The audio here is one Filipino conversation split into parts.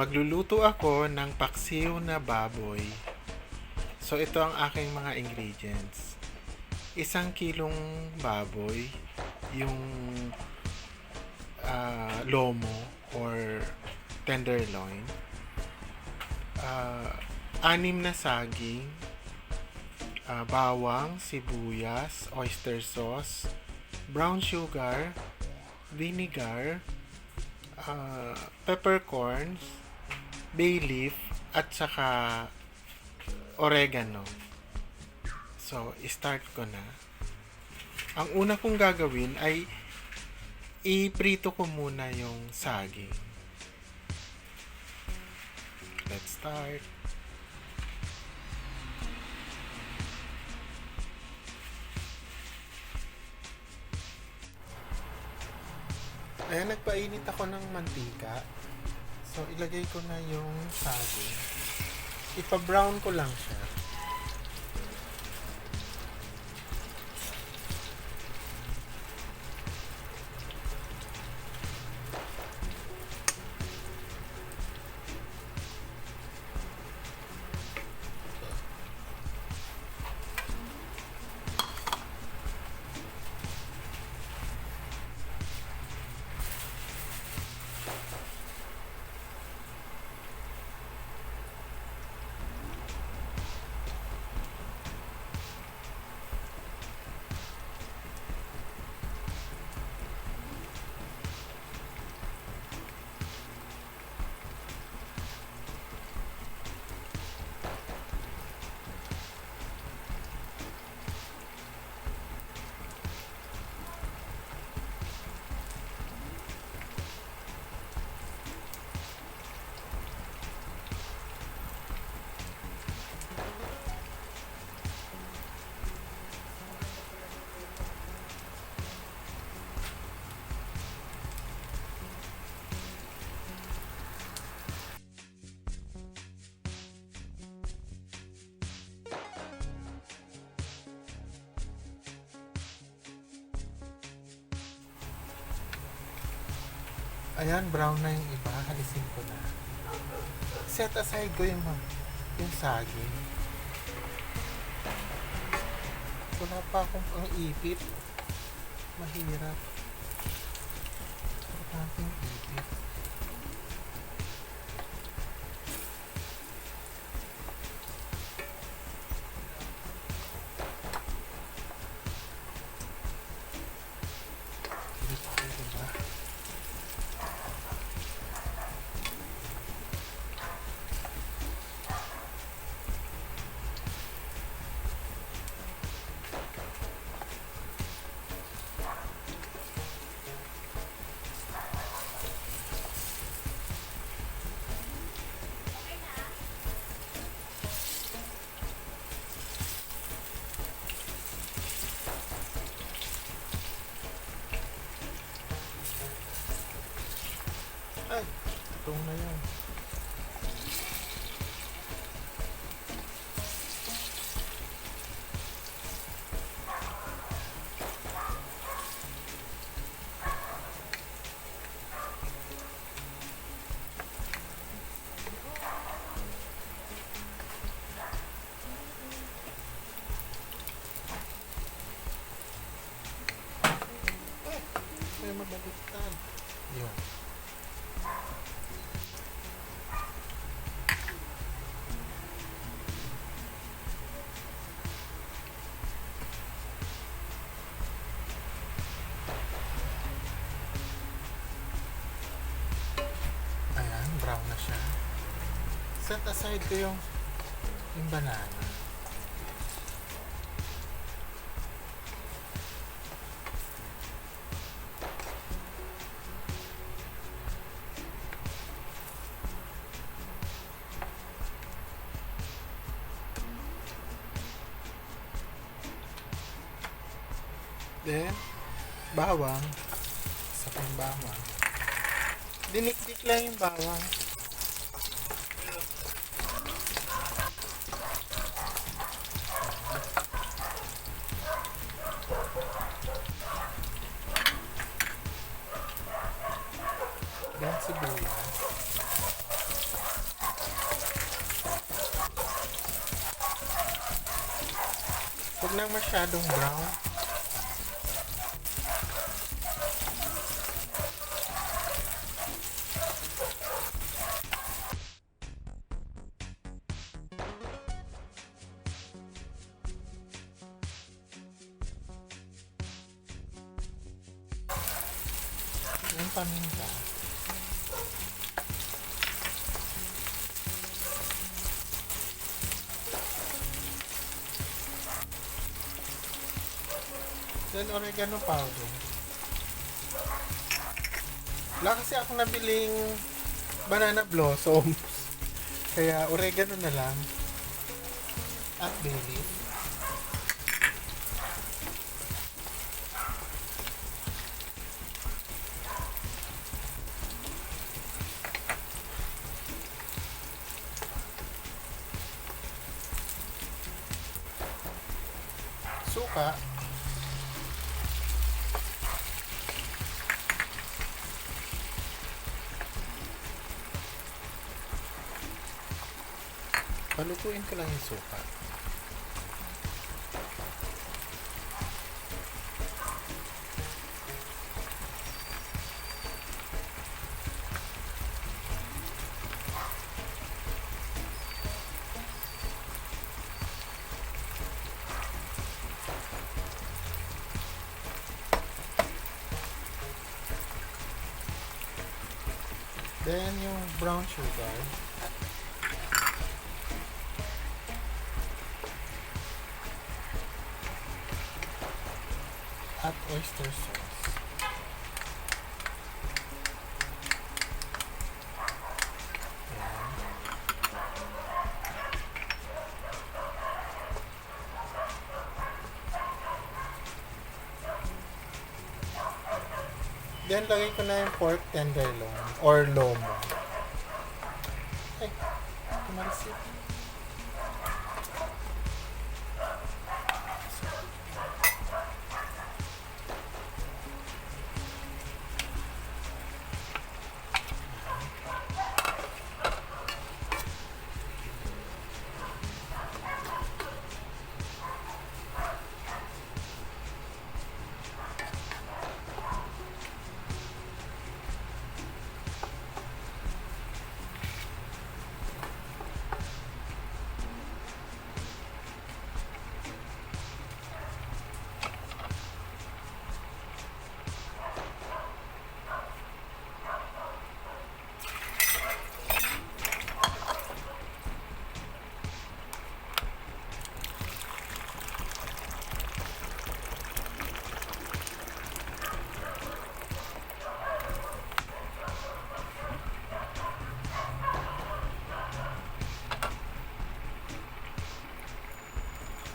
Magluluto ako ng paksiw na baboy. So, ito ang aking mga ingredients. 1 kilong baboy, yung lomo or tenderloin. 6 na saging, bawang, sibuyas, oyster sauce, brown sugar, vinegar, peppercorns, Bayleaf, at saka Oregano. So, start ko na. Ang una kong gagawin ay iprito ko muna yung saging. Let's start. Ayan, nagpainit ako ng mantika. So, ilagay ko na yung saging. Ipa-brown ko lang siya. Ayan, brown na yung iba. Halisin ko na. Set aside ko yung saging. Wala pa akong pang-ipit. Mahirap. Wala pa akong ipit. Ay, itong na yun. May mabaliktad. Yun. Brown na siya. Set aside ko yung banana. Then, bawang. Isa pa yung bawang. Dinikdik lang yung bawang. Then sibuyas. nang masyadong brown. Yung paminta. Then oregano powder. Wala kasi ako nabiling banana blossoms. Kaya oregano na lang. At Bayleaf. Suka. Palutuin ko lang yung suka. Then yung brown sugar. At oyster sauce. Ayan. Then lagay ko na yung pork tenderloin or lomo. Ay, tumalis yun.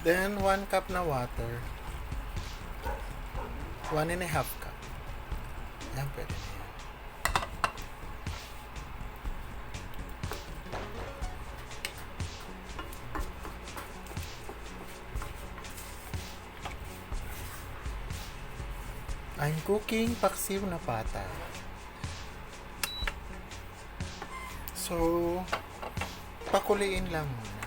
Then 1 cup na water. 1.5 cup. Yan, pwede na yan. I'm cooking paksiw na pata. So, pakuliin lang muna.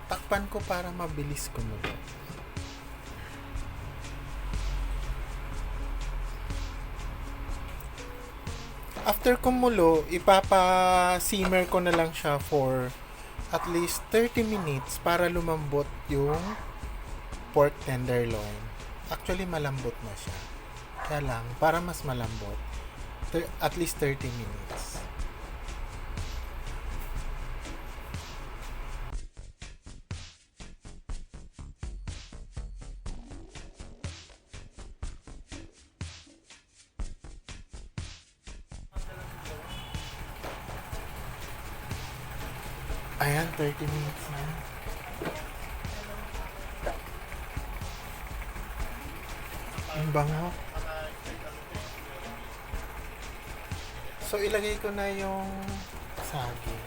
Takpan ko para mabilis kumulo. After kumulo, ipapa-simmer ko na lang siya for at least 30 minutes para lumambot yung pork tenderloin. Actually, malambot na siya. Kaya lang, para mas malambot, at least 30 minutes. Ayan, 30 minutes na. Ang bango. So, ilagay ko na yung saging.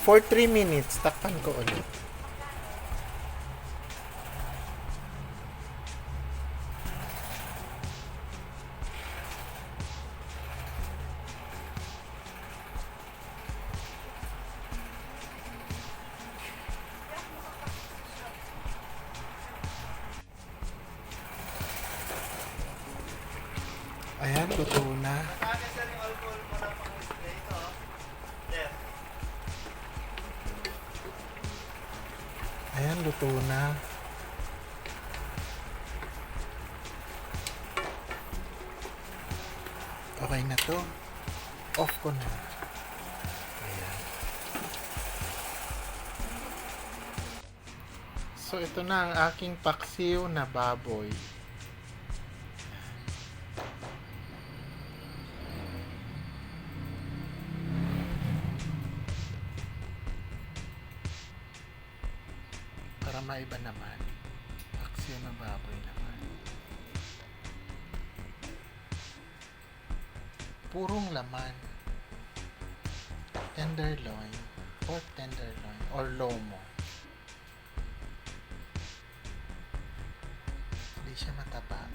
For 3 minutes, takpan ko ulit. Ayan, luto na. Ayan, luto na. Okay na to. Off ko na. Ayan. So, ito na ang aking paksiw na baboy. Para maiba naman. Paksiw na baboy naman. Purong laman. Tenderloin. Pork tenderloin. Or lomo. Hindi siya mataba.